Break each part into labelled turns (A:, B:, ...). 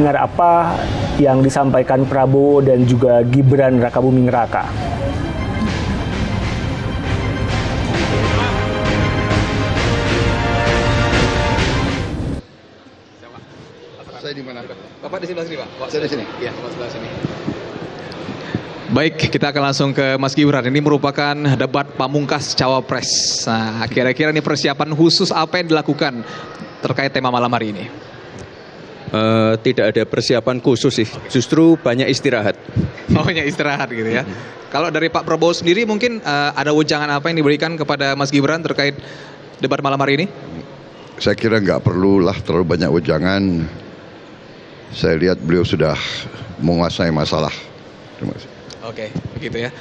A: mendengar apa yang disampaikan Prabowo dan juga Gibran Rakabuming Raka.
B: Saya di mana?
C: Bapak di sebelah sini, Pak.
B: Saya di sini.
C: Iya, Bapak sebelah sini. Baik, kita akan langsung ke Mas Gibran. Ini merupakan debat pamungkas Cawapres. Nah, kira-kira ini persiapan khusus apa yang dilakukan terkait tema malam hari ini?
D: Tidak ada persiapan khusus sih, justru banyak istirahat.
C: Banyak istirahat gitu ya. Kalau dari Pak Prabowo sendiri mungkin ada wejangan apa yang diberikan kepada Mas Gibran terkait debat malam hari ini?
B: Saya kira nggak perlulah terlalu banyak wejangan. Saya lihat beliau sudah menguasai masalah. Terima kasih.
C: Oke, begitu ya.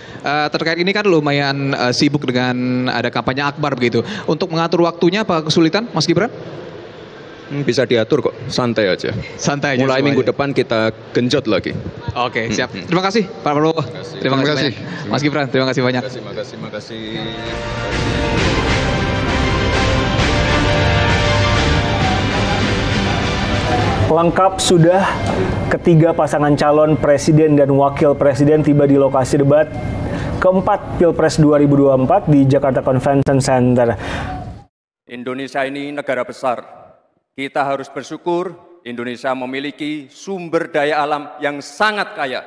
C: Terkait ini kan lumayan sibuk dengan ada kampanye akbar begitu. Untuk mengatur waktunya apa kesulitan, Mas Gibran?
D: Bisa diatur kok, santai aja.
C: Santai aja.
D: Mulai
C: semuanya.
D: minggu depan kita genjot lagi.
C: Oke, siap. Terima kasih Pak Prabowo. Terima kasih. Banyak. Mas Gibran, terima kasih banyak.
D: Terima kasih.
A: Lengkap sudah, ketiga pasangan calon presiden dan wakil presiden tiba di lokasi debat keempat Pilpres 2024 di Jakarta Convention Center.
E: Indonesia ini negara besar. Kita harus bersyukur Indonesia memiliki sumber daya alam yang sangat kaya.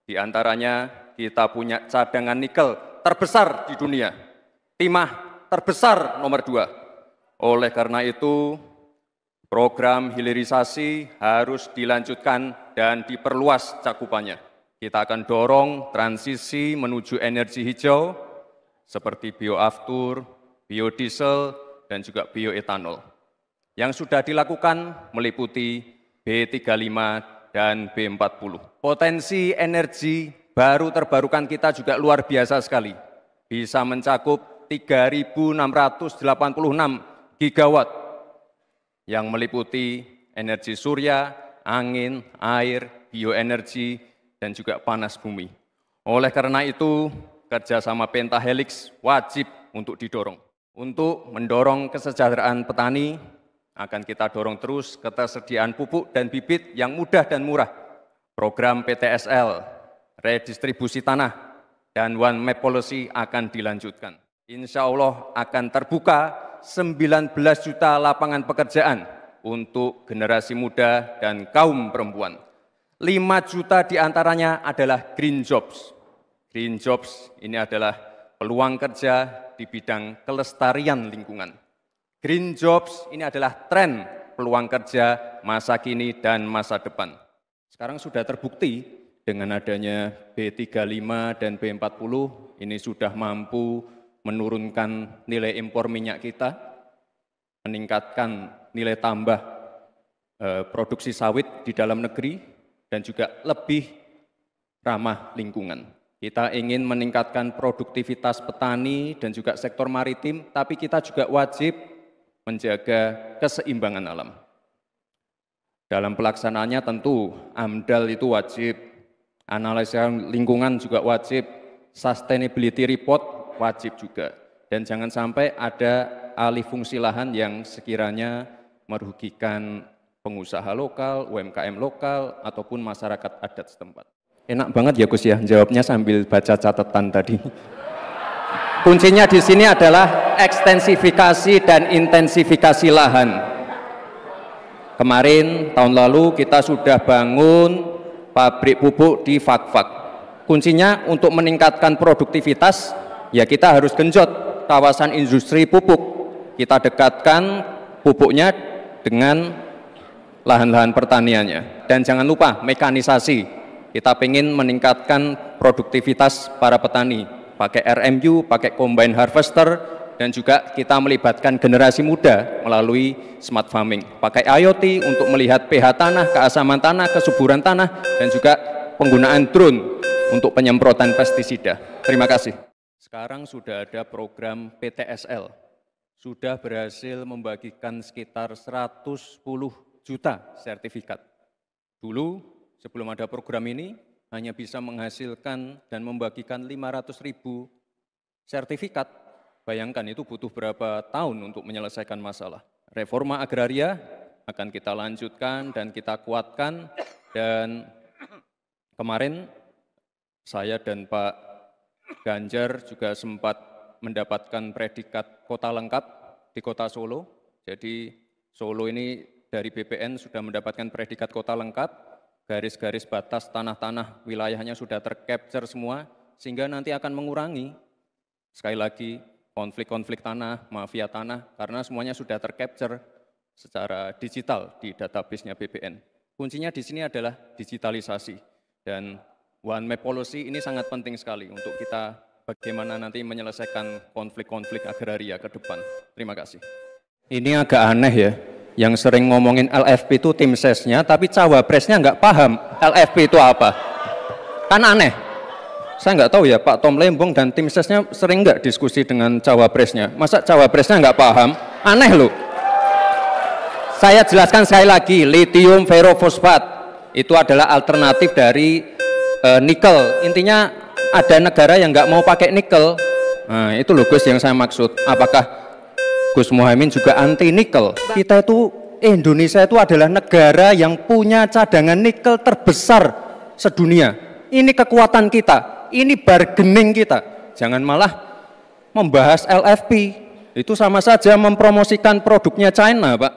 E: Di antaranya kita punya cadangan nikel terbesar di dunia, timah terbesar nomor 2. Oleh karena itu, program hilirisasi harus dilanjutkan dan diperluas cakupannya. Kita akan dorong transisi menuju energi hijau seperti bioaftur, biodiesel, dan juga bioetanol. Yang sudah dilakukan meliputi B35 dan B40. Potensi energi baru terbarukan kita juga luar biasa sekali. Bisa mencakup 3.686 gigawatt yang meliputi energi surya, angin, air, bioenergi, dan juga panas bumi. Oleh karena itu, kerjasama Pentahelix wajib untuk didorong. Untuk mendorong kesejahteraan petani, akan kita dorong terus ketersediaan pupuk dan bibit yang mudah dan murah. Program PTSL, redistribusi tanah, dan One Map Policy akan dilanjutkan. Insya Allah akan terbuka 19 juta lapangan pekerjaan untuk generasi muda dan kaum perempuan. 5 juta diantaranya adalah green jobs. Green jobs ini adalah peluang kerja di bidang kelestarian lingkungan. Green jobs ini adalah tren peluang kerja masa kini dan masa depan. Sekarang sudah terbukti dengan adanya B35 dan B40 ini sudah mampu menurunkan nilai impor minyak kita, meningkatkan nilai tambah produksi sawit di dalam negeri, dan juga lebih ramah lingkungan. Kita ingin meningkatkan produktivitas petani dan juga sektor maritim, tapi kita juga wajib menjaga keseimbangan alam. Dalam pelaksanaannya tentu AMDAL itu wajib, analisa lingkungan juga wajib, sustainability report wajib juga. Dan jangan sampai ada alih fungsi lahan yang sekiranya merugikan pengusaha lokal, UMKM lokal, ataupun masyarakat adat setempat. Enak banget ya Gus ya, jawabnya sambil baca catatan tadi. Kuncinya di sini adalah ekstensifikasi dan intensifikasi lahan. Kemarin, tahun lalu kita sudah bangun pabrik pupuk di Fak-Fak. Kuncinya untuk meningkatkan produktivitas, ya kita harus genjot kawasan industri pupuk. Kita dekatkan pupuknya dengan lahan-lahan pertaniannya. Dan jangan lupa mekanisasi. Kita ingin meningkatkan produktivitas para petani. Pakai RMU, pakai combine harvester, dan juga kita melibatkan generasi muda melalui smart farming. Pakai IoT untuk melihat pH tanah, keasaman tanah, kesuburan tanah, dan juga penggunaan drone untuk penyemprotan pestisida. Terima kasih. Sekarang sudah ada program PTSL. Sudah berhasil membagikan sekitar 110 juta sertifikat. Dulu, sebelum ada program ini, hanya bisa menghasilkan dan membagikan 500.000 sertifikat. Bayangkan itu butuh berapa tahun untuk menyelesaikan masalah. Reforma agraria akan kita lanjutkan dan kita kuatkan. Dan kemarin saya dan Pak Ganjar juga sempat mendapatkan predikat kota lengkap di kota Solo. Jadi Solo ini dari BPN sudah mendapatkan predikat kota lengkap, garis-garis batas tanah-tanah wilayahnya sudah tercapture semua, sehingga nanti akan mengurangi, sekali lagi, konflik-konflik tanah, mafia tanah, karena semuanya sudah tercapture secara digital di database-nya BPN. Kuncinya di sini adalah digitalisasi, dan One Map Policy ini sangat penting sekali untuk kita bagaimana nanti menyelesaikan konflik-konflik agraria ke depan. Terima kasih. Ini agak aneh ya, yang sering ngomongin LFP itu tim sesnya, tapi cawapresnya nggak paham LFP itu apa. Kan aneh. Saya nggak tahu ya, Pak Tom Lembong dan tim sesnya sering nggak diskusi dengan cawapresnya. Masa cawapresnya nggak paham? Aneh loh. Saya jelaskan sekali lagi, lithium ferrofosfat itu adalah alternatif dari nikel. Intinya ada negara yang nggak mau pakai nikel. Nah, itu loh Gus yang saya maksud. Apakah Gus Muhaimin juga anti nikel? Kita itu, Indonesia itu adalah negara yang punya cadangan nikel terbesar sedunia. Ini kekuatan kita, ini bargaining kita. Jangan malah membahas LFP. Itu sama saja mempromosikan produknya China, Pak.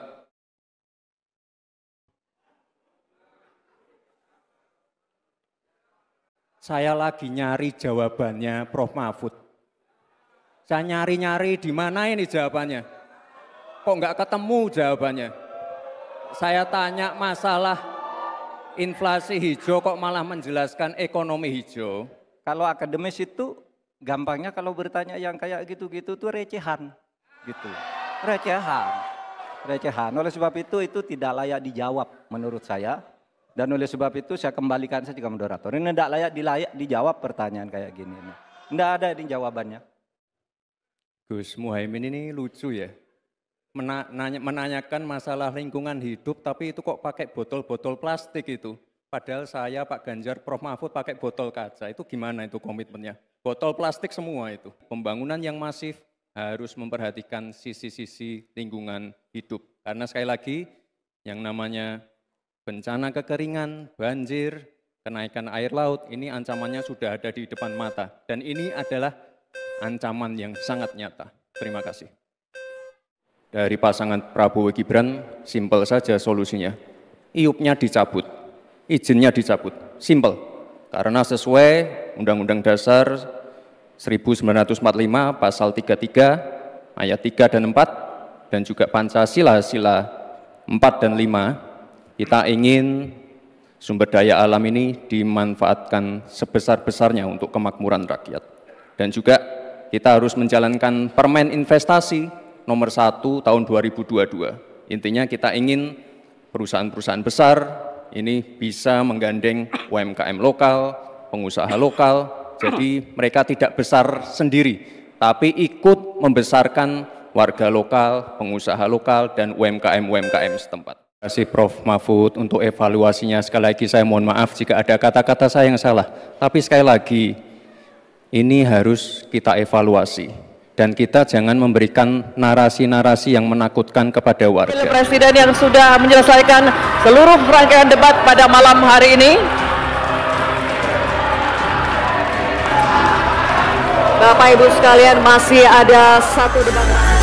E: Saya lagi nyari jawabannya Prof. Mahfud. Saya nyari-nyari di mana ini jawabannya. Kok nggak ketemu jawabannya. Saya tanya masalah inflasi hijau kok malah menjelaskan ekonomi hijau.
F: Kalau akademis itu gampangnya kalau bertanya yang kayak gitu-gitu tuh recehan. Gitu. Recehan. Oleh sebab itu tidak layak dijawab menurut saya. Dan oleh sebab itu saya kembalikan saja ke moderator. Ini tidak layak dijawab pertanyaan kayak gini. Tidak ada di jawabannya.
E: Gus Muhaimin ini lucu ya. Menanyakan masalah lingkungan hidup, tapi itu kok pakai botol-botol plastik itu. Padahal saya, Pak Ganjar, Prof. Mahfud pakai botol kaca. Itu gimana itu komitmennya? Botol plastik semua itu. Pembangunan yang masif harus memperhatikan sisi-sisi lingkungan hidup. Karena sekali lagi, yang namanya bencana kekeringan, banjir, kenaikan air laut, ini ancamannya sudah ada di depan mata. Dan ini adalah ancaman yang sangat nyata. Terima kasih. Dari pasangan Prabowo Gibran, simpel saja solusinya. IUP-nya dicabut, izinnya dicabut, simpel. Karena sesuai Undang-Undang Dasar 1945, pasal 33, ayat 3 dan 4, dan juga Pancasila, sila 4 dan 5, kita ingin sumber daya alam ini dimanfaatkan sebesar-besarnya untuk kemakmuran rakyat. Dan juga kita harus menjalankan Permen Investasi nomor 1 tahun 2022. Intinya kita ingin perusahaan-perusahaan besar ini bisa menggandeng UMKM lokal, pengusaha lokal, jadi mereka tidak besar sendiri, tapi ikut membesarkan warga lokal, pengusaha lokal, dan UMKM setempat. Terima kasih Prof. Mahfud untuk evaluasinya. Sekali lagi saya mohon maaf jika ada kata-kata saya yang salah. Tapi sekali lagi, ini harus kita evaluasi. Dan kita jangan memberikan narasi-narasi yang menakutkan kepada warga.
G: Presiden yang sudah menyelesaikan seluruh rangkaian debat pada malam hari ini. Bapak Ibu sekalian, masih ada satu debat.